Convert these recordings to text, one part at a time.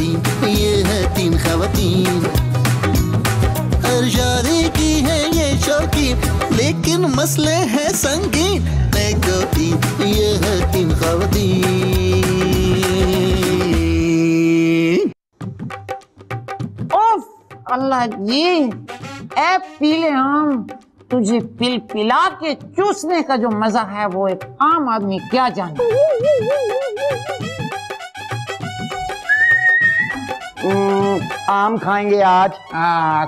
तीन, ये है तीन खवातीन। हर शादी की है ये शौकीन, लेकिन मसले हैं संगीन। एक दो तीन, ये है तीन खवातीन। ओफ अल्लाह जी, ऐ पीले आम, तुझे पिल पिला के चूसने का जो मजा है वो एक आम आदमी क्या जाने। आम खाएंगे आज।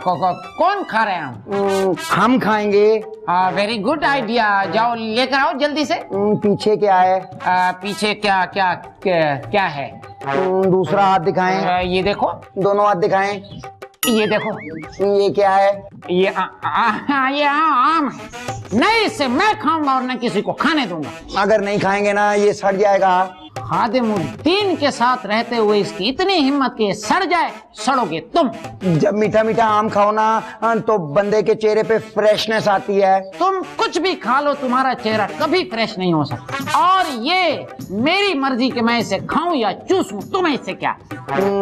कौन खा रहे हैं हम खाएंगे। वेरी गुड आइडिया, जाओ लेकर आओ जल्दी से। पीछे क्या है? पीछे क्या क्या क्या है? दूसरा हाथ दिखाएं। ये देखो। दोनों हाथ दिखाएं। ये देखो। ये क्या है? ये आम है। नहीं, इसे मैं खाऊंगा और न किसी को खाने दूंगा। अगर नहीं खाएंगे ना ये सड़ जाएगा। खादिमुद्दीन के साथ रहते हुए इसकी इतनी हिम्मत कि सड़ जाए। सड़ोगे तुम। जब मीठा मीठा आम खाओ ना तो बंदे के चेहरे पे फ्रेशनेस आती है। तुम कुछ भी खा लो, तुम्हारा चेहरा कभी फ्रेश नहीं हो सकता। और ये मेरी मर्जी कि मैं इसे खाऊं या चूसूं, तुम्हें इससे क्या।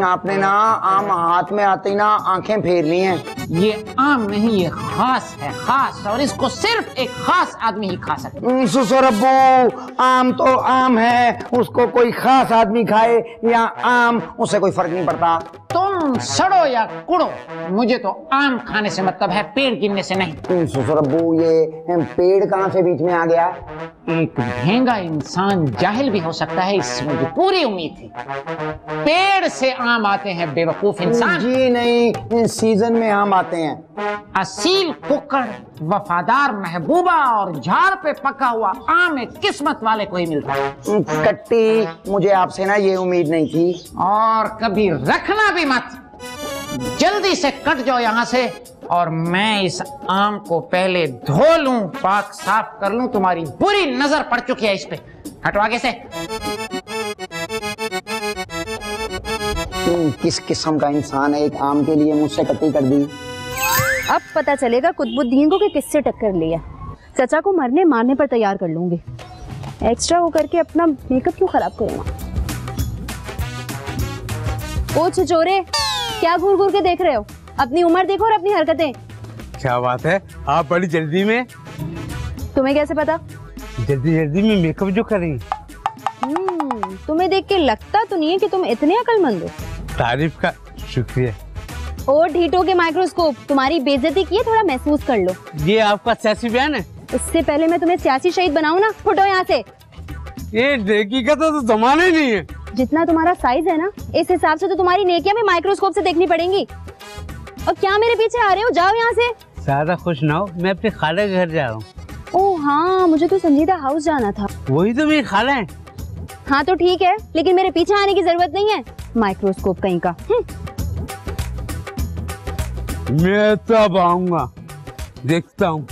आपने ना आम हाथ में आते ही ना आंखें फेरनी है। ये आम नहीं, ये खास है, खास, और इसको सिर्फ एक खास आदमी ही खा सकता। ससुर अब्बू, आम तो आम है, उसको कोई खास आदमी खाए या आम, उससे कोई फर्क नहीं पड़ता। तुम सड़ो या कुड़ो, मुझे तो आम खाने से मतलब है, पेड़ गिनने से नहीं। ससुर अब्बू, ये पेड़ कहाँ से बीच में आ गया? एक भेंगा इंसान जाहिल भी हो सकता है, इसमें मुझे पूरी उम्मीद थी। पेड़ से आम आते हैं बेवकूफ इंसान। जी नहीं, सीजन में आम आते हैं। असील कुक्कड़, वफादार महबूबा और झाड़ पे पका हुआ आम एक किस्मत वाले को ही मिलता है। कट्टी, मुझे आपसे ना ये उम्मीद नहीं थी। और कभी रखना भी मत। जल्दी से कट जाओ यहाँ से, और मैं इस आम को पहले धो लूं, पाक साफ कर लूं। तुम्हारी बुरी नजर पड़ चुकी है इस पे। हटो आगे से। किस किस्म का इंसान है, एक आम के लिए मुझसे कट्टी कर दी। अब पता चलेगा कुतुबुद्दीन को कि किससे टक्कर लिया। चचा को मरने मारने पर तैयार कर लूंगी। एक्स्ट्रा हो करके अपना मेकअप क्यों खराब करूंगा। ओ छिचोरे, क्या घूर घूर के देख रहे हो? अपनी उम्र देखो और अपनी हरकतें। क्या बात है, आप बड़ी जल्दी में। तुम्हें कैसे पता? जल्दी जल्दी में मेकअप जो कर रही। तुम्हें देख के लगता तो नहीं है कि तुम इतने अक्लमंद हो। तारीफ का शुक्रिया। ओ ढीठों के माइक्रोस्कोप, तुम्हारी बेइज्जती की है, थोड़ा महसूस कर लो। ये आपका सियासी बयान है? इससे पहले मैं तुम्हें सियासी शहीद बनाऊं ना, फुटो यहाँ से। ये नेकी का तो जमाना ही नहीं है। जितना तुम्हारा साइज है ना, इस हिसाब से तो तुम्हारी नेकियां भी माइक्रोस्कोप से देखनी पड़ेंगी। और क्या मेरे पीछे आ रहे हो? जाओ यहाँ से। ज्यादा खुश ना हो, मैं अपने खाला के घर जा रहा हूँ। ओह हाँ, मुझे तो संजीदा हाउस जाना था। वही तो मेरी खाला है। हाँ तो ठीक है, लेकिन मेरे पीछे आने की जरूरत नहीं है, माइक्रोस्कोप कहीं का। मैं तो अब आऊंगा, देखता हूँ।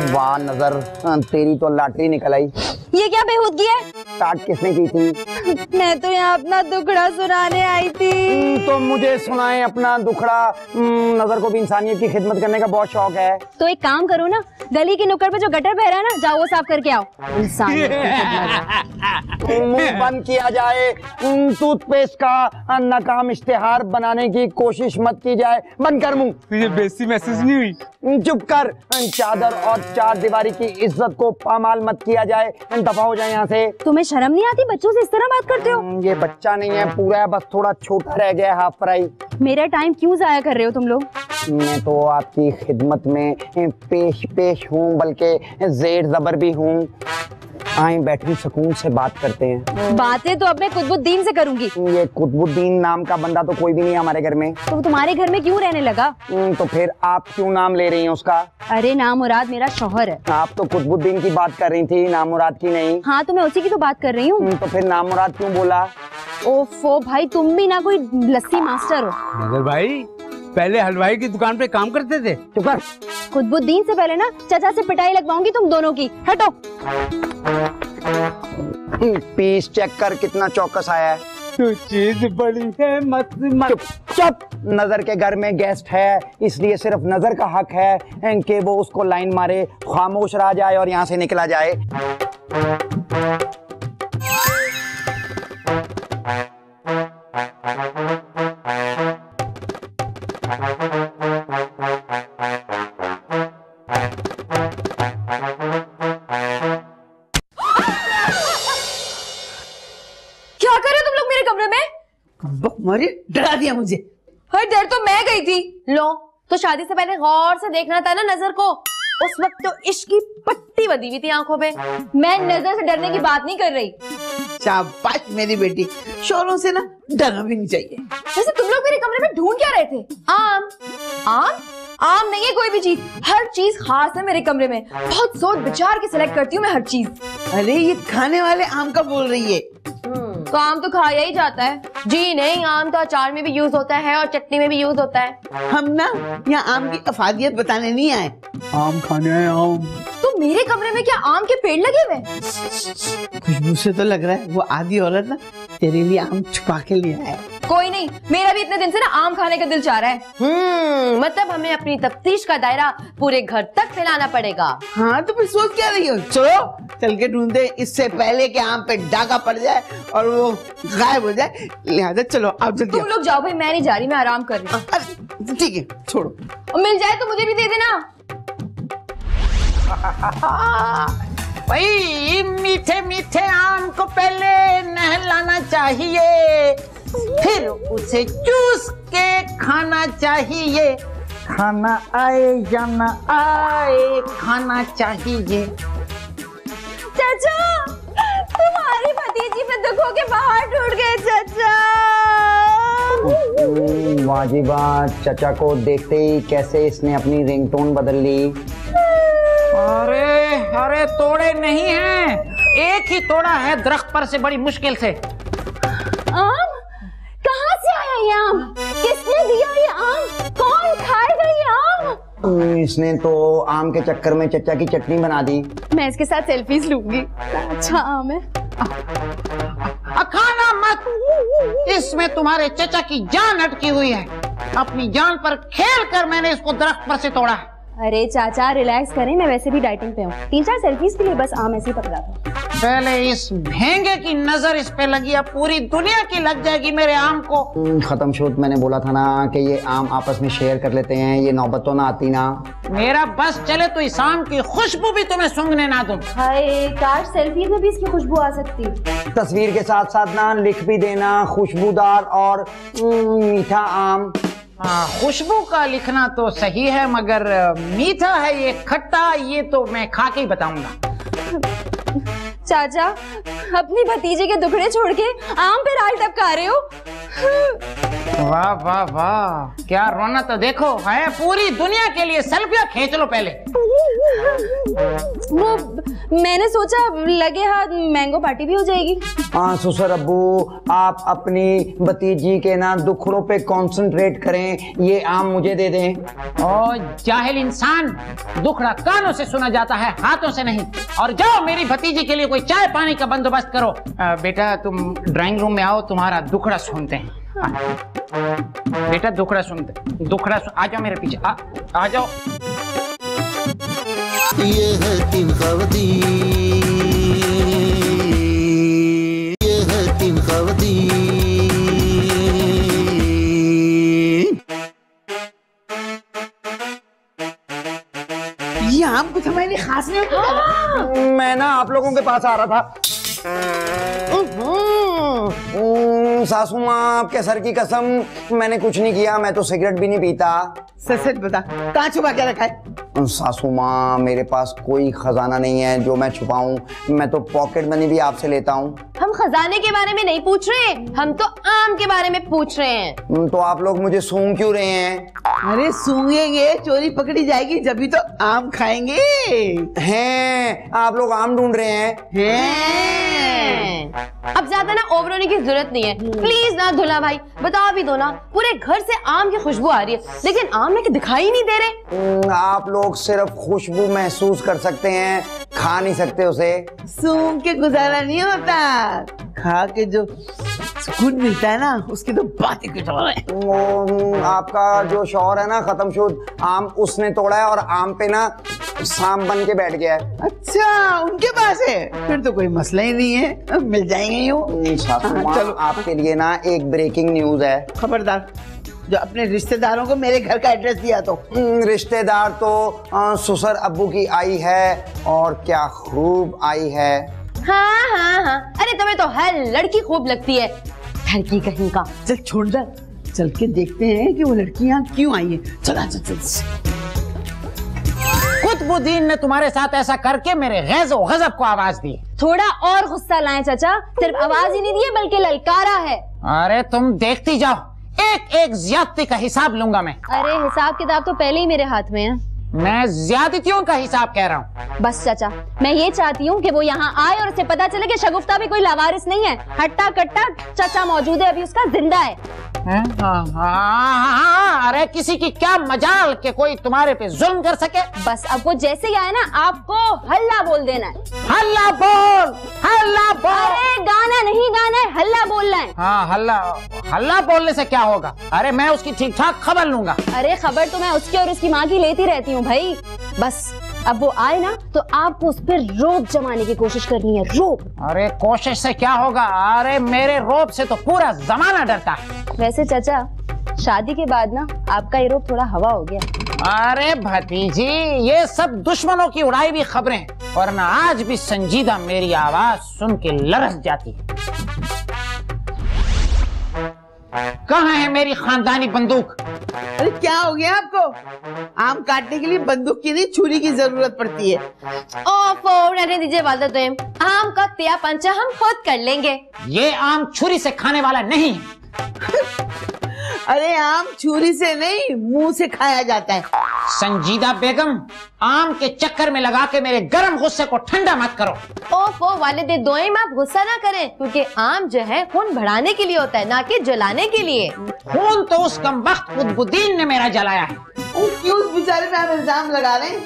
वाह नजर, तेरी तो लॉटरी निकल आई। ये क्या बेहूदगी है? स्टार्ट किसने की थी? मैं तो यहाँ अपना दुखड़ा सुनाने आई थी। तो मुझे सुनाए अपना दुखड़ा। नजर को भी इंसानियत की खिदमत करने का बहुत शौक है। तो एक काम करो ना, गली की नुक्कड़ पे जो गटर बह रहा है ना, जाओ वो साफ करके आओ। इंसानियत मुंह बंद किया जाए, टूथपेस्ट का नाकाम इश्तेहार बनाने की कोशिश मत की जाए। बंद कर मुंह। तुझे बेइज्जती महसूस नहीं हुई? चुप कर। चादर और चार दीवारी की इज्जत को पामाल मत किया जाए। दफा हो जाए यहाँ से। तुम्हें शर्म नहीं आती? बच्चों से इस तरह बात करते हो। ये बच्चा नहीं है, पूरा है, बस थोड़ा छोटा रह गया, हाफ फ्राई। मेरा टाइम क्यों जाया कर रहे हो तुम लोग? मैं तो आपकी खिदमत में पेश हूँ, बल्कि जेर जबर भी हूँ। आए बैठे सुकून से बात करते हैं। बातें तो अपने कुतुबुद्दीन से करूंगी। ये कुतुबुद्दीन नाम का बंदा तो कोई भी नहीं है हमारे घर में। तो तुम्हारे घर में क्यों रहने लगा? तो फिर आप क्यों नाम ले रही हैं उसका? अरे नाम मुराद मेरा शौहर है। आप तो कुतुबुद्दीन की बात कर रही थी, नाम मुराद की नहीं। हाँ तो मैं उसी की तो बात कर रही हूँ। तो फिर नाम मुराद क्यों बोला? ओफो भाई, तुम भी ना कोई लस्सी मास्टर हो। नजर भाई पहले हलवाई की दुकान पे काम करते थे। चुप कर। कुतुबुद्दीन से पहले ना चचा से पिटाई लगवाऊंगी तुम दोनों की। हटो। पीस चेक कर कितना चौकस आया है। तो चीज बड़ी है मत चुप चुप। नजर के घर में गेस्ट है, इसलिए सिर्फ नजर का हक है कि वो उसको लाइन मारे, खामोश रह जाए और यहाँ से निकला जाए। मरी डरा दिया मुझे। हर डर तो मैं गई थी। लो तो शादी से पहले गौर से देखना था ना नजर को। उस वक्त तो इश्क की पट्टी बंधी हुई थी आंखों पे। मैं नजर से डरने की बात नहीं कर रही। शाबाश मेरी बेटी, शोरों से ना डरना भी नहीं चाहिए। वैसे तुम लोग मेरे कमरे में ढूंढ क्या रहे थे? आम? आम? आम नहीं है कोई भी चीज, हर चीज खास है मेरे कमरे में। बहुत सोच विचार के सिलेक्ट करती हूँ मैं हर चीज। अरे ये खाने वाले आम का बोल रही है। तो आम तो खाया ही जाता है। जी नहीं, आम तो अचार में भी यूज होता है और चटनी में भी यूज होता है। हम ना यहाँ आम की अफादियत बताने नहीं आए। आम खाने आए आम। तो मेरे कमरे में क्या आम के पेड़ लगे हुए? खुशबू से तो लग रहा है वो आधी औरत ना तेरे लिए आम छुपा के ले आया। कोई नहीं, मेरा भी इतने दिन से ना आम खाने का दिल चाह रहा है। मतलब हमें अपनी तफ्तीश का दायरा पूरे घर तक फैलाना पड़ेगा। हाँ तो फिर सोच क्या रही हो? चलो चल के ढूंढते इससे पहले कि आम पे डाका पड़ जाए और वो गायब हो जाए। लिहाजा चलो आप जल्दी। तुम लोग जाओ भाई, मैं नहीं जा रही, मैं आराम कर रही हूँ। ठीक है छोड़ो। और मिल जाए तो मुझे भी दे देना। भाई मीठे मीठे आम को पहले नहलाना चाहिए, फिर उसे चूस के खाना चाहिए। खाना आए या ना आए, खाना चाहिए। चाचा, तुम्हारी भतीजी पे दुखों के बाहर टूट गए चाचा। वाजिबा, चचा को देखते ही कैसे इसने अपनी रिंगटोन बदल ली। अरे अरे तोड़े नहीं हैं, एक ही तोड़ा है दरख्त पर से बड़ी मुश्किल से। आम? कहाँ से आया ये आम? किसने दिया ये आम? कौन खाएगा ये आम? इसने तो आम के चक्कर में चचा की चटनी बना दी। मैं इसके साथ सेल्फीज लूंगी। अच्छा आम है। खाना मत, इसमें तुम्हारे चचा की जान अटकी हुई है। अपनी जान पर खेल कर मैंने इसको दरख्त पर से तोड़ा। अरे चाचा रिलैक्स करें, मैं वैसे भी डाइटिंग पे हूँ। 3-4 सेल्फीज के लिए बस आम ऐसे ही पकड़ा था। पहले इस भेंगे की नजर इस पे लगी, अब पूरी दुनिया की लग जाएगी मेरे आम को। खत्म शोध, मैंने बोला था ना कि ये आम आपस में शेयर कर लेते हैं, ये नौबत तो ना आती ना। मेरा बस चले तो इस आम की खुशबू भी तुम्हें सूंघने ना दूं। हाय काश सेल्फीज में भी इसकी खुशबू आ सकती। तस्वीर के साथ साथ ना लिख भी देना खुशबूदार और मीठा आम। खुशबू का लिखना तो सही है, मगर मीठा है ये खट्टा, ये तो मैं खा के ही बताऊंगा। चाचा अपनी भतीजे के दुखड़े छोड़ के आम पे राल टपका रहे हो। वाह वाह वाह, क्या रोना तो देखो है। पूरी दुनिया के लिए सेल्फियां खींच लो पहले। वो मैंने सोचा लगे हाथ मैंगो पार्टी भी हो जाएगी। हाँ ससुर अब्बू, आप अपनी भतीजी के ना दुखड़ों पे कंसंट्रेट करें, ये आम मुझे दे दें। और जाहिल इंसान, दुखड़ा कानों से सुना जाता है, हाथों से नहीं। और जाओ मेरी भतीजी के लिए कोई चाय पानी का बंदोबस्त करो। बेटा तुम ड्राइंग रूम में आओ, तुम्हारा दुखड़ा सुनते हैं। बेटा दुखड़ा सुनते, आ जाओ मेरे पीछे, आ जाओ। ये है 3 ख़वातीन, ये है 3 ख़वातीन। ये आम कुछ हमारे लिए खास नहीं होता। मैं ना आप लोगों के पास आ रहा था। सासू माँ, आपके सर की कसम, मैंने कुछ नहीं किया, मैं तो सिगरेट भी नहीं पीता। सच बता, कहाँ छुपा के रखा है? सासू माँ, मेरे पास कोई खजाना नहीं है जो मैं छुपाऊं, मैं तो पॉकेट मनी भी आपसे लेता हूँ। हम खजाने के बारे में नहीं पूछ रहे, हम तो आम के बारे में पूछ रहे हैं। तो आप लोग मुझे सूंघ क्यों रहे हैं? अरे सूंघेंगे, चोरी पकड़ी जाएगी जब तो आम खाएंगे। हैं, आप लोग आम ढूंढ रहे हैं? अब ज्यादा ना ओवर होने की जरूरत नहीं है। प्लीज ना धुला भाई, बता भी दो ना, पूरे घर से आम की खुशबू आ रही है, लेकिन आम में दिखाई नहीं दे रहे। आप लोग सिर्फ खुशबू महसूस कर सकते हैं, खा नहीं सकते उसे। सूंघ के गुजारा नहीं होता, खा के जो सुकून मिलता है ना, उसकी तो बात ही कुछ और है। आपका जो शौहर है ना खत्म शुद, आम उसने तोड़ा है और आम पे ना सांप बन के बैठ गया है। अच्छा उनके पास है, फिर तो कोई मसला ही नहीं है, मिल जाएंगे यूं। चलो आपके लिए ना एक ब्रेकिंग न्यूज है। खबरदार जो अपने रिश्तेदारों को मेरे घर का एड्रेस दिया तो। रिश्तेदार तो ससुर अब्बू की आई है, और क्या खूब आई है। हाँ हाँ हाँ, अरे तुम्हें तो हर लड़की खूब लगती है। पत्थर की कहीं का। चल छोड़ दे, चल के देखते हैं कि वो लड़की यहाँ क्यों आई है। चला चल चल। कुतुबुद्दीन ने तुम्हारे साथ ऐसा करके मेरे गैज़ो गज़ब को आवाज दी। थोड़ा और गुस्सा लाएं चाचा, सिर्फ आवाज ही नहीं दी है बल्कि ललकारा है। अरे तुम देखती जाओ, एक एक ज्यादती का हिसाब लूंगा मैं। अरे हिसाब किताब तो पहले ही मेरे हाथ में है। मैं ज्यादतियों का हिसाब कह रहा हूँ। बस चाचा, मैं ये चाहती हूँ कि वो यहाँ आए और उसे पता चले कि शगुफ्ता भी कोई लावारिस नहीं है। हट्टा कट्टा चाचा मौजूद है, अभी उसका जिंदा है। हाँ, अरे किसी की क्या मजाल कि कोई तुम्हारे पे जुल्म कर सके। बस अब वो जैसे ही आए ना, आपको हल्ला बोल देना है। हल्ला बोल, हल्ला बोल। अरे गाना नहीं गाना है, हल्ला बोलना है। हाँ हल्ला बोलने से क्या होगा? अरे मैं उसकी ठीक ठाक खबर लूंगा। अरे खबर तो मैं उसकी और उसकी माँ की लेती रहती हूँ भाई। बस अब वो आए ना तो आपको उस पर रोब जमाने की कोशिश करनी है, रोब। अरे कोशिश से क्या होगा? अरे मेरे रोब से तो पूरा जमाना डरता है। वैसे चाचा, शादी के बाद ना आपका ये रोब थोड़ा हवा हो गया। अरे भतीजी, ये सब दुश्मनों की उड़ाई हुई खबरें, वरना आज भी संजीदा मेरी आवाज सुन के लरस जाती है। कहाँ है मेरी खानदानी बंदूक? अरे क्या हो गया आपको? आम काटने के लिए बंदूक की नहीं, छुरी की जरूरत पड़ती है। ओफो, रहने दीजिए वालिदैन, आम का तिया पंचा हम खुद कर लेंगे। ये आम छुरी से खाने वाला नहीं है। अरे आम छुरी से नहीं, मुंह से खाया जाता है। संजीदा बेगम, आम के चक्कर में लगा के मेरे गर्म गुस्से को ठंडा मत करो। ओफो वालिदे दोएम, आप गुस्सा ना करें, क्योंकि आम जो है खून बढ़ाने के लिए होता है, ना कि जलाने के लिए। खून तो उस कमबख्त कुतुबुद्दीन ने मेरा जलाया है। क्यों उस बेचारे पे आप इल्जाम लगा रहे हैं?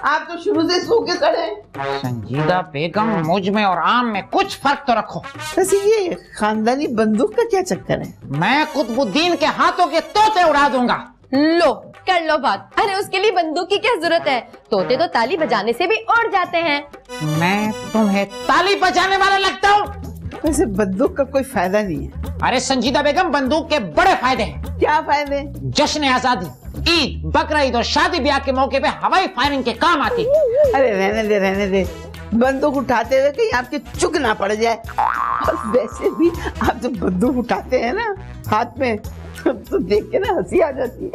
आप तो शुरू से सूखे खड़े हैं। संजीदा बेगम, मुझ में और आम में कुछ फर्क तो रखो। वैसे ये खानदानी बंदूक का क्या चक्कर है? मैं कुतुबुद्दीन के हाथों के तोते उड़ा दूंगा। लो कर लो बात। अरे उसके लिए बंदूक की क्या जरूरत है? तोते तो ताली बजाने से भी उड़ जाते हैं। मैं तुम्हें ताली बजाने वाला लगता हूँ? वैसे बंदूक का कोई फायदा नहीं है। अरे संजीदा बेगम, बंदूक के बड़े फायदे हैं। क्या फायदे? जश्न आजादी, ईद, बकरा ईद और शादी ब्याह के मौके पे हवाई फायरिंग के काम आती। अरे रहने दे, बंदूक उठाते हुए कहीं आपके चुक ना पड़ जाए। और वैसे भी आप जब बंदूक उठाते हैं ना हाथ में, तो देख के ना हंसी आ जाती है।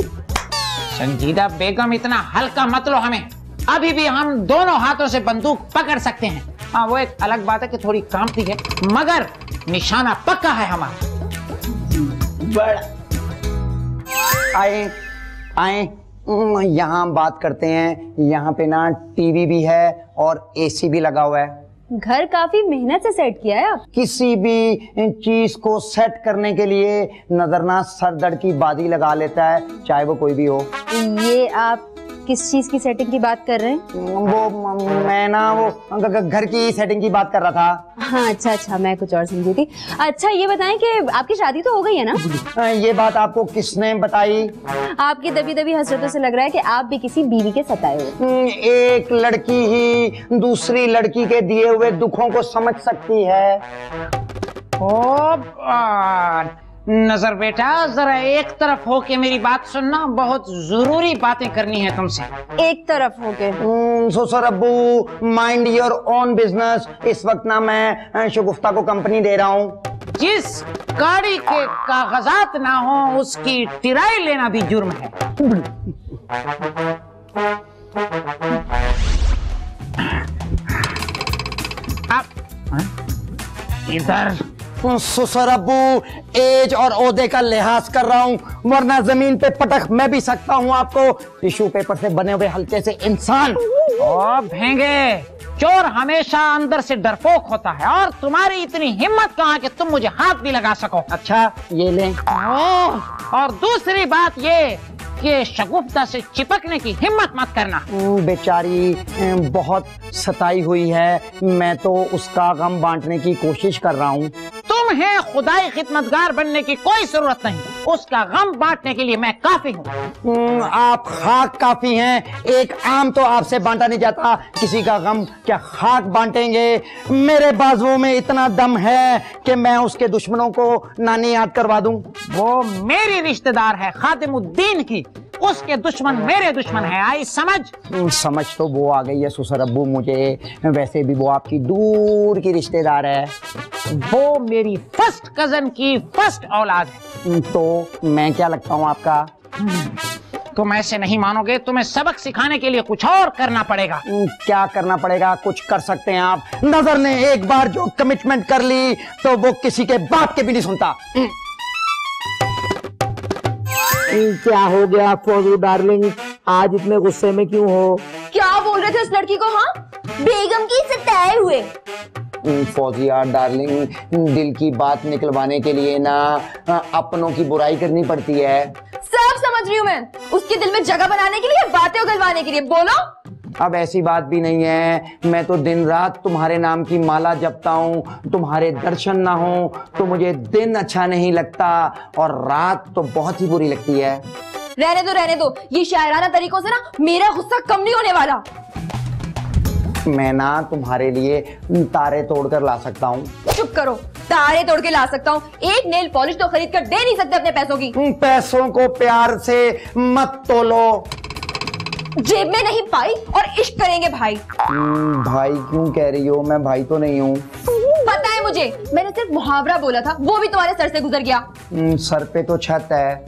संजीदा बेगम, इतना हल्का मत लो हमें। अभी भी हम दोनों हाथों से बंदूक पकड़ सकते हैं। हाँ, वो एक अलग बात है कि थोड़ी कांपती है, मगर निशाना पक्का है हमारा। बड़ा आए आए, यहाँ बात करते हैं। यहाँ पे ना टीवी भी है और एसी भी लगा हुआ है। घर काफी मेहनत से सेट किया है आप। किसी भी चीज को सेट करने के लिए नजर ना सर दर्द की बादी लगा लेता है, चाहे वो कोई भी हो। ये आप किस चीज की सेटिंग की बात कर रहे हैं? वो मैं ना वो घर की सेटिंग की बात कर रहा था। हाँ अच्छा, मैं कुछ और समझी थी। अच्छा ये बताएं कि आपकी शादी तो हो गई है ना? ये बात आपको किसने बताई? आपकी दबी दबी हसरतों से लग रहा है कि आप भी किसी बीवी के सताए हुए। एक लड़की ही दूसरी लड़की के दिए हुए दुखों को समझ सकती है। ओ नजर बेटा, जरा एक तरफ हो के मेरी बात सुनना, बहुत जरूरी बातें करनी है तुमसे। एक तरफ हो के? सर अब्बू, माइंड योर ओन बिजनेस। इस वक्त ना मैं शगुफ्ता को कंपनी दे रहा हूँ। जिस गाड़ी के कागजात ना हो उसकी टिराई लेना भी जुर्म है। इधर ससुर अब्बू, एज और ओहदे का लिहाज कर रहा हूँ, वरना जमीन पे पटक मैं भी सकता हूँ आपको, टिश्यू पेपर से बने हुए हल्के से इंसान। ओ भेंगे, चोर हमेशा अंदर से डरपोक होता है, और तुम्हारी इतनी हिम्मत कहाँ कि तुम मुझे हाथ भी लगा सको। अच्छा ये लें। और दूसरी बात ये कि शगुफ्ता से चिपकने की हिम्मत मत करना। बेचारी बहुत सताई हुई है, मैं तो उसका गम बांटने की कोशिश कर रहा हूँ। तुम्हें खुदाई खिदमतगार बनने की कोई जरूरत नहीं, उसका गम बांटने के लिए मैं काफी हूँ। आप खाक काफी हैं, एक आम तो आपसे बांटा नहीं जाता, किसी का गम क्या खाक बांटेंगे। मेरे बाजुओं में इतना दम है कि मैं उसके दुश्मनों को नानी याद करवा दूं। वो मेरी रिश्तेदार है, खातिमुद्दीन की, उसके दुश्मन मेरे दुश्मन है। आई समझ? समझ तो वो आ गई है ससुर अब्बू मुझे, वैसे भी वो आपकी दूर की रिश्तेदार है। वो मेरी फर्स्ट कजन की फर्स्ट औलाद है। तो मैं क्या लगता हूँ आपका? तुम ऐसे नहीं मानोगे, तुम्हें सबक सिखाने के लिए कुछ और करना पड़ेगा। क्या करना पड़ेगा? कुछ कर सकते हैं आप। नजर ने एक बार जो कमिटमेंट कर ली तो वो किसी के बाप के भी नहीं सुनता। क्या हो गया फौजू डार्लिंग, आज इतने गुस्से में क्यों हो? क्या बोल रहे थे उस लड़की को? हाँ, बेगम की सताए हुए। फौजिया डार्लिंग, दिल की बात निकलवाने के लिए ना अपनों की बुराई करनी पड़ती है। सब समझ रही हूँ मैं, उसके दिल में जगह बनाने के लिए, बातें उगलवाने के लिए। बोलो। अब ऐसी बात भी नहीं है, मैं तो दिन रात तुम्हारे नाम की माला जपता हूँ। तुम्हारे दर्शन ना हो तो मुझे दिन अच्छा नहीं लगता और रात तो बहुत ही बुरी लगती है। रहने दो, ये शायराना तरीकों से ना मेरा गुस्सा कम नहीं होने वाला। मैं ना तुम्हारे लिए तारे तोड़कर ला सकता हूँ। चुप करो, तारे तोड़ के ला सकता हूँ, एक नेल पॉलिश तो खरीद कर दे नहीं सकते अपने पैसों की। पैसों को प्यार से मत तोलो। जेब में नहीं पाई और इश्क करेंगे भाई। भाई क्यों कह रही हो? मैं भाई तो नहीं हूँ। पता है मुझे, मैंने सिर्फ मुहावरा बोला था, वो भी तुम्हारे सर से गुजर गया। सर पे तो छत है।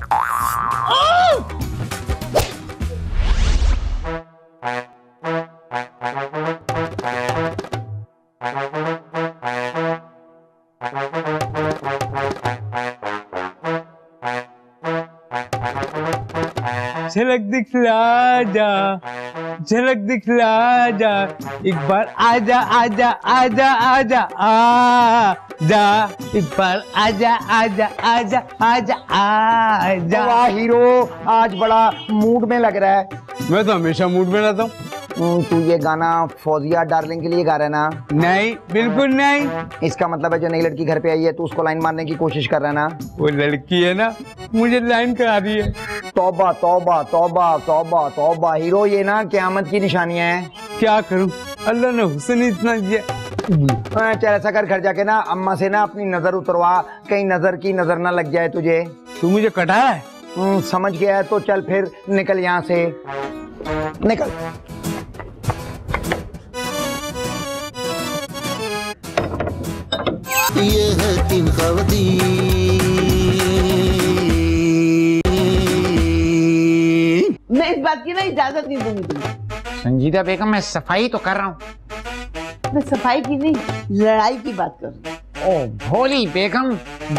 झलक दिखला जा, झलक दिखला जा, एक बार आजा आजा आजा आजा आजा, एक बार आजा आजा आजा आजा आजा। वाह हीरो, आज बड़ा मूड में लग रहा है। मैं तो हमेशा मूड में रहता हूँ। तू ये गाना फौजिया डार्लिंग के लिए गा रहा है ना? नहीं, बिल्कुल नहीं। इसका मतलब है जो नई लड़की घर पे आई है तू उसको लाइन मारने की कोशिश कर रहा है ना? वो लड़की है ना, मुझे लाइन करा रही है। तौबा तौबा तौबा तौबा तौबा हीरो, ये ना क़यामत की निशानियां हैं। क्या करूं, अल्लाह ने हुस्न इतना दिया। चल ऐसा कर, घर जाके ना अम्मा से ना अपनी नजर उतरवा, कहीं नजर की नजर ना लग जाए तुझे। तू मुझे कटा है? समझ गया है, तो चल फिर निकल यहाँ से, निकल। ये है तीन ख़वातीन। मैं इस बात की ना इजाजत नहीं दूंगी तुम्हें। संजीदा बेगम, मैं सफाई तो कर रहा हूँ। मैं सफाई की नहीं, लड़ाई की बात कर रही हूँ। ओ भोली बेगम,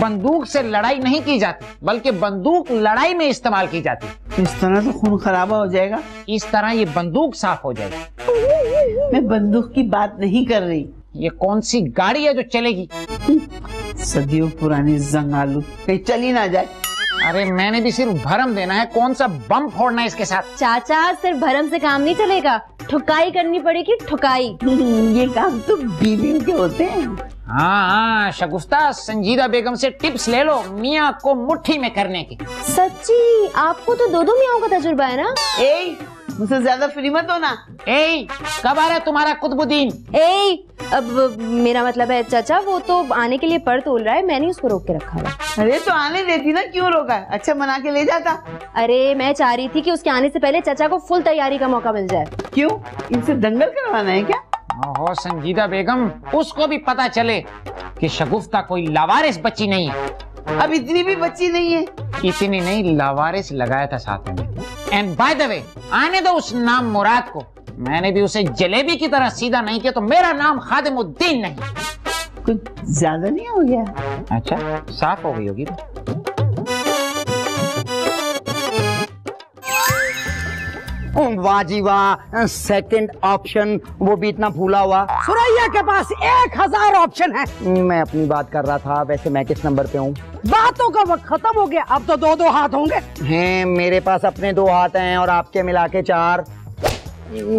बंदूक से लड़ाई नहीं की जाती, बल्कि बंदूक लड़ाई में इस्तेमाल की जाती। इस तरह तो खून खराबा हो जाएगा। इस तरह ये बंदूक साफ हो जाएगी। मैं बंदूक की बात नहीं कर रही। ये कौन सी गाड़ी है जो चलेगी? सदियों पुरानी जंग आलू, कहीं चली ना जाए। अरे मैंने भी सिर्फ भरम देना है, कौन सा बम फोड़ना है इसके साथ। चाचा, सिर्फ भरम से काम नहीं चलेगा, ठुकाई करनी पड़ेगी, ठुकाई। ये काम तो बीवियों के होते हैं। हाँ, शगुफ्ता, संजीदा बेगम से टिप्स ले लो मियाँ को मुट्ठी में करने की। सच्ची, आपको तो दो मियाँओं का तजुर्बा है ना? ए, मुझसे ज्यादा फ्री मत होना। ए, कब आ रहा है तुम्हारा कुतुबुद्दीन? ए, अब मेरा मतलब है चाचा, वो तो आने के लिए पर तोल रहा है, मैंने उसको रोक के रखा है। अरे तो आने देती ना, क्यों रोका है? अच्छा मना के ले जाता। अरे मैं चाह रही थी कि उसके आने से पहले चाचा को फुल तैयारी का मौका मिल जाए। क्यों, इनसे दंगल करवाना है क्या? ओहो संजीदा बेगम, उसको भी पता चले कि शगुफ्ता कोई लावारिस बच्ची नहीं है। अब इतनी भी बच्ची नहीं है। इतनी नहीं, लावारिस लगाया था साथ में। एंड बाय द वे, आने दो उस नाम मुराद को। मैंने भी उसे जलेबी की तरह सीधा नहीं किया तो मेरा नाम खादिमुद्दीन नहीं। कुछ ज्यादा नहीं हो गया? अच्छा, साफ हो गई होगी। वाह जी वाह, सेकंड ऑप्शन, वो भी इतना फूला हुआ। सुरैया के पास 1000 ऑप्शन है। मैं अपनी बात कर रहा था, वैसे मैं किस नंबर पे हूँ? बातों का वक्त खत्म हो गया, अब तो 2-2 हाथ होंगे। हैं, मेरे पास अपने 2 हाथ हैं और आपके मिला के 4।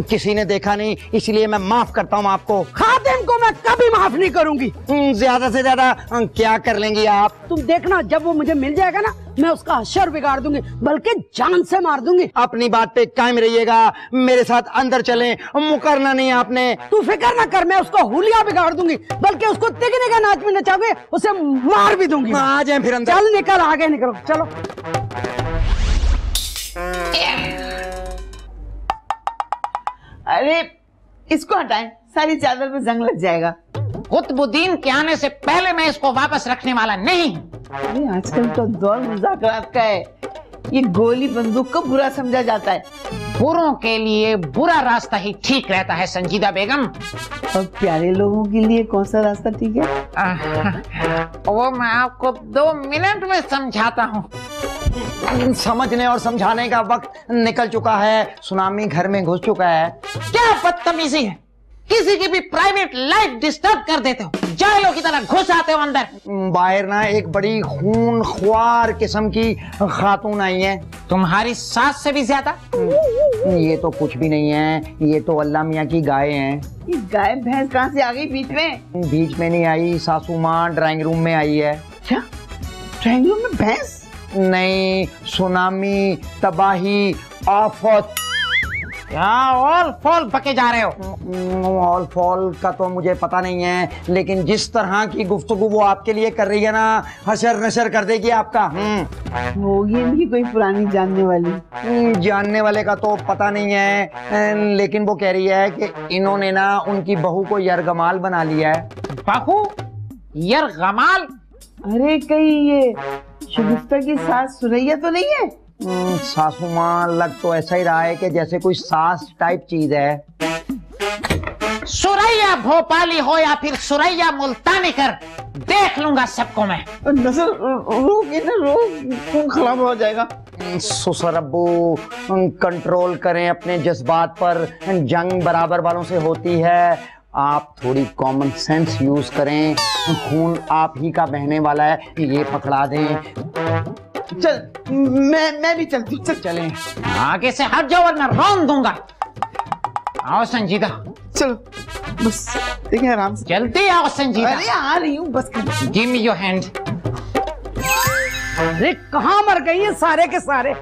किसी ने देखा नहीं, इसलिए मैं माफ करता हूँ आपको। खादिम को मैं कभी माफ नहीं करूंगी। ज्यादा से ज्यादा क्या कर लेंगी आप? तुम देखना, जब वो मुझे मिल जाएगा ना, मैं उसका हशर बिगाड़ दूंगी, बल्कि जान से मार दूंगी। अपनी बात पे कायम रहिएगा, मेरे साथ अंदर चलें, मुकरना नहीं आपने। तू फिक्र ना कर, मैं उसको हुलिया बिगाड़ दूंगी, बल्कि उसको तिगने का नाच में नचाओगे, उसे मार भी दूंगी। आ जाए फिर अंदर। चल निकल, आगे निकलो, चलो। अरे इसको हटाएं, सारी चादर पे जंग लग जाएगा। कुतुबुद्दीन के आने से पहले मैं इसको वापस रखने वाला नहीं। अरे आजकल तो दौर मुज़ाकरात का है, ये गोली बंदूक को बुरा समझा जाता है। बुरों के लिए बुरा रास्ता ही ठीक रहता है संजीदा बेगम। और प्यारे लोगों के लिए कौन सा रास्ता ठीक है? वो मैं आपको 2 मिनट में समझाता हूँ। समझने और समझाने का वक्त निकल चुका है, सुनामी घर में घुस चुका है। क्या बदतमीजी है, किसी की भी प्राइवेट लाइफ डिस्टर्ब कर देते हो, जायलों की तरह घुस आते हो अंदर। बाहर ना एक बड़ी खूनख्वार किस्म की खातून आई है। तुम्हारी सास से भी ज्यादा? ये तो कुछ भी नहीं है, ये तो अल्लाह मियाँ की गाय हैं। ये गाय भैंस कहाँ से आ गई बीच में? बीच में नहीं आई, सासू माँ ड्राइंग रूम में आई है। क्या ड्राइंग रूम में भैंस? नहीं, सुनामी, तबाही, आफत। क्या ऑल फॉल बके जा रहे हो? ऑल फॉल का तो मुझे पता नहीं है, लेकिन जिस तरह की गुफ्तगू वो आपके लिए कर रही है ना, हशर नशर कर देगी आपका। होगी इनकी कोई पुरानी जानने वाली? जानने वाले का तो पता नहीं है, लेकिन वो कह रही है कि इन्होंने ना उनकी बहू को यरगमाल बना लिया है। बहू यरगमाल? अरे कहीं ये शगुफ्ता की सास सुरैया तो नहीं है? सासू माँ लग तो ऐसा ही रहा है कि जैसे कोई सास टाइप चीज है। सुरैया भोपाली हो या फिर सुरैया मुल्तानी कर, देख लूंगा सबको मैं। नजर रोक ना, रोक, खून खराब हो जाएगा। ससुर अब्बू कंट्रोल करें अपने जज्बात पर, जंग बराबर वालों से होती है। आप थोड़ी कॉमन सेंस यूज करें, खून आप ही का बहने वाला है, ये पकड़ा दें। चल मैं भी चलती हूँ। चलें। आगे से हट जाओ वरना रौंद दूंगा। आओ संजीदा। चलो बस देखिए आराम से। जल्दी आओ संजीदा। अरे आ रही हूँ बस। Give me your hand. अरे कहाँ मर गई है सारे के सारे?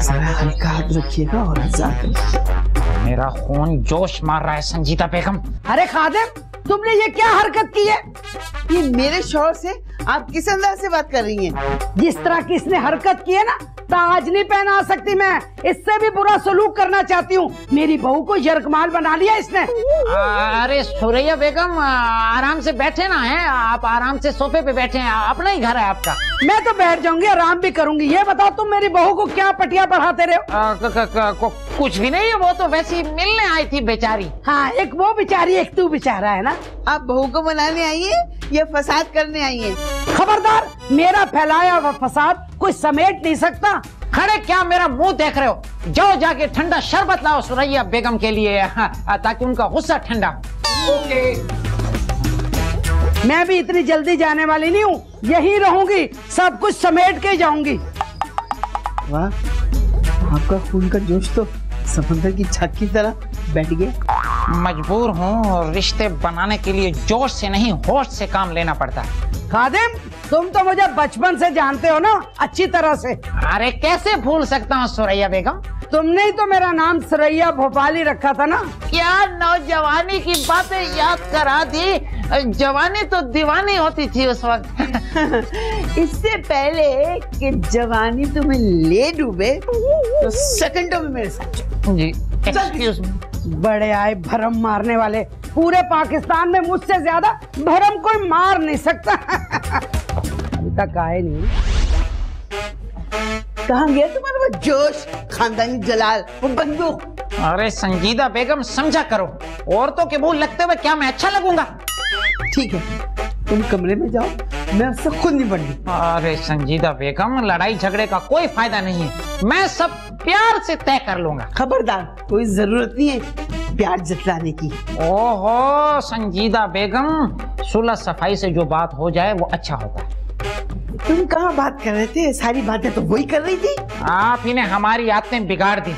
जरा हल्का हाथ रखिएगा और मेरा खून जोश मार रहा है संजीदा बेगम। अरे खादिम, तुमने ये क्या हरकत की है? ये मेरे शौहर से आप किस अंदाज से बात कर रही हैं? जिस तरह की इसने हरकत की है ना, ताज नहीं पहना सकती मैं, इससे भी बुरा सलूक करना चाहती हूँ। मेरी बहू को यरगमाल बना लिया इसने। अरे सुरैया बेगम आराम से बैठे ना है, आप आराम से सोफे पे बैठे हैं, अपना ही घर है आपका। मैं तो बैठ जाऊंगी, आराम भी करूंगी। ये बताओ तुम मेरी बहू को क्या पटिया पढ़ाते रहे हो? कुछ भी नहीं है, वो तो वैसे ही मिलने आई थी बेचारी। हाँ, एक वो बेचारी, एक तू बेचारा है ना। आप बहू को मनाने आई है या फसाद करने आई है? खबरदार, मेरा फैलाया हुआ फसाद कोई समेट नहीं सकता। खड़े क्या मेरा मुंह देख रहे हो? जाओ जाके ठंडा शरबत लाओ सुरैया बेगम के लिए, ताकि उनका गुस्सा ठंडा। ओके। मैं भी इतनी जल्दी जाने वाली नहीं हूँ, यहीं रहूंगी, सब कुछ समेट के जाऊंगी। वाह, आपका खून का जोश तो समंदर की छत की तरह बैठ गया। मजबूर हूँ, रिश्ते बनाने के लिए जोश से नहीं होश से काम लेना पड़ता है। खादिम, तुम तो मुझे बचपन से जानते हो ना अच्छी तरह से। अरे कैसे भूल सकता हूँ सुरैया बेगम, तुमने ही तो मेरा नाम सुरैया भोपाली रखा था ना। क्या नौजवानी की बातें याद करा दी, जवानी तो दीवानी होती थी उस वक्त। इससे पहले कि जवानी तुम्हें ले डूबे तो सेकंडों में मेरे साथ। जी एक्सक्यूज मी। बड़े आए भरम मारने वाले, पूरे पाकिस्तान में मुझसे ज्यादा भरम कोई मार नहीं सकता। अभी तक आए नहीं। कहाँ गया तुम्हारा वो जोश, खानदानी जलाल, वो बंदूक? अरे संजीदा बेगम समझा करो, औरतों के मुंह लगते हुए क्या मैं अच्छा लगूंगा? ठीक है, तुम कमरे में जाओ, मैं उससे खुद निपटूंगी। अरे संजीदा बेगम, लड़ाई झगड़े का कोई फायदा नहीं है, मैं सब प्यार से तय कर लूंगा। खबरदार, कोई जरूरत नहीं है प्यार जतलाने की। ओहो संजीदा बेगम, सुलह सफाई से जो बात हो जाए वो अच्छा होता है। तुम कहाँ बात कर रहे थे? सारी बातें तो वही कर रही थी। आप ही ने हमारी आदतें बिगाड़ दी,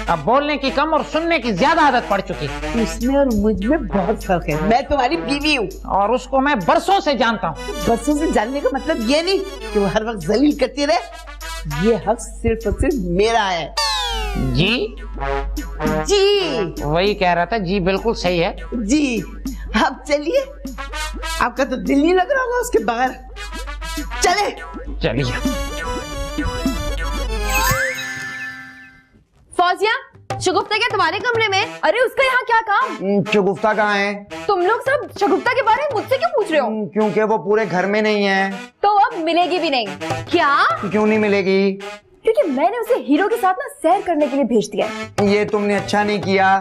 अब बोलने की कम और सुनने की ज्यादा आदत पड़ चुकी। उसमें और मुझ में बहुत फर्क है। मैं तुम्हारी बीवी हूँ और उसको मैं बरसों से जानता हूँ। बरसों से जानने का मतलब ये नहीं कि वो हर वक्त जलील करती रहे। ये हक सिर्फ और सिर्फ मेरा है। जी जी वही कह रहा था, जी बिल्कुल सही है जी। अब चलिए, आपका तो दिल नहीं लग रहा होगा उसके बगैर। चले। चलिए। फौजिया, शगुफ्ता क्या तुम्हारे कमरे में? अरे उसका यहाँ क्या काम? शगुफ्ता कहाँ है? तुम लोग सब शगुफ्ता के बारे में मुझसे क्यों पूछ रहे हो? क्योंकि वो पूरे घर में नहीं है। तो अब मिलेगी भी नहीं। क्या? क्यों नहीं मिलेगी? क्योंकि मैंने उसे हीरो के साथ ना सैर करने के लिए भेज दिया है। ये तुमने अच्छा नहीं किया।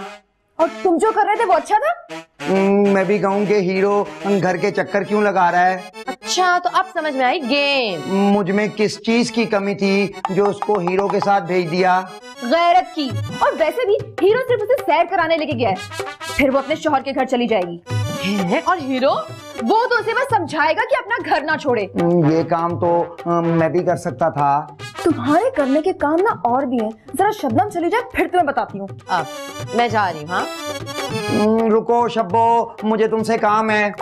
और तुम जो कर रहे थे वो अच्छा था? मैं भी कहूँ कि हीरो घर के चक्कर क्यों लगा रहा है। अच्छा, तो अब समझ में आई गेम। मुझ में किस चीज की कमी थी जो उसको हीरो के साथ भेज दिया? गैरत की। और वैसे भी हीरो सिर्फ उसे सैर कराने लेके गया है, फिर वो अपने शौहर के घर चली जाएगी। और हीरो वो तो उसे बस समझाएगा कि अपना घर ना छोड़े। ये काम तो मैं भी कर सकता था। तुम्हारे करने के काम ना और भी हैं। जरा शबनम चली जाए फिर तुम्हें बताती हूँ। अब मैं जा रही हूँ। हाँ रुको शब्बो, मुझे तुमसे काम है।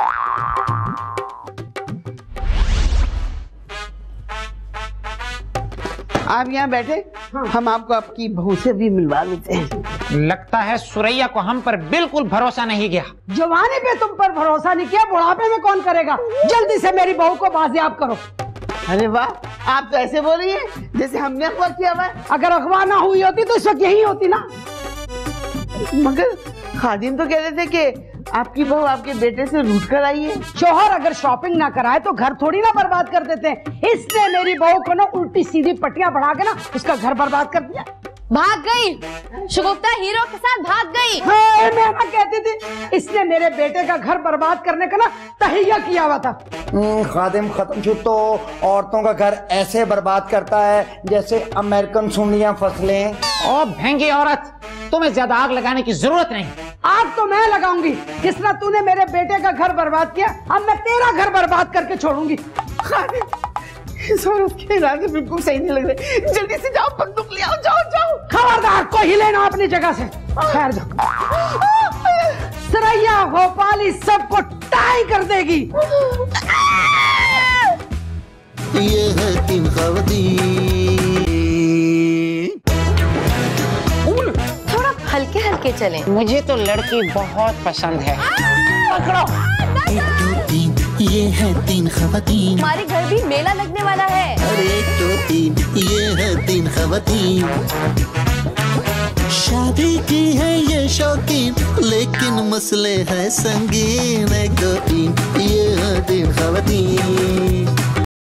आप यहाँ बैठे, हम आपको आपकी बहू से भी मिलवा लेते हैं। लगता है सुरैया को हम पर बिल्कुल भरोसा नहीं गया। जवानी पे तुम पर भरोसा नहीं किया, बुढ़ापे में कौन करेगा? जल्दी से मेरी बहू को बाजियाब करो। अरे वाह, आप तो ऐसे बोल रही हैं जैसे हमने अगवा किया हुआ है। अगर अगवा ना हुई होती तो इस वक्त यही होती ना। मगर खादिम तो कह रहे थे कि आपकी बहू आपके बेटे से रूठ कर आई है। शोहर अगर शॉपिंग ना कराए तो घर थोड़ी ना बर्बाद कर देते हैं। इसने मेरी बहू को ना उल्टी सीधी पट्टियां बढ़ा के ना उसका घर बर्बाद कर दिया। भाग गई शगुफ्ता, हीरो के साथ भाग गई। हाँ, मैं ना कहती थी इसने मेरे बेटे का घर बर्बाद करने का ना तहैया किया हुआ था। खादिम खत्म छुट तो औरतों का घर ऐसे बर्बाद करता है जैसे अमेरिकन सुंडियां फसलें। ओ भेंगी औरत, तुम्हें ज्यादा आग लगाने की जरूरत नहीं। आग तो मैं लगाऊंगी। जिस तरह तूने मेरे बेटे का घर बर्बाद किया, अब मैं तेरा घर बर्बाद करके छोड़ूंगी। इस औरत के इरादे बिल्कुल सही नहीं लग रहे। जल्दी से जाओ, बंदूक ले आओ। जाओ जाओ। खबरदार, कोई हिले ना अपनी जगह से। खैर जाओ। सुरैया भोपाली सबको टाई कर देगी। ये है 3 ख़वातीन। थोड़ा हल्के हल्के चलें। मुझे तो लड़की बहुत पसंद है। पकड़ो। 1 2 3, ये है 3 ख़वातीन। हमारे घर भी मेला लगने वाला है। अरे 1 2 3, ये है 3 ख़वातीन। शादी की है ये शौकीन, लेकिन मसले हैं संगीन। 1 2 3, ये है 3 ख़वातीन।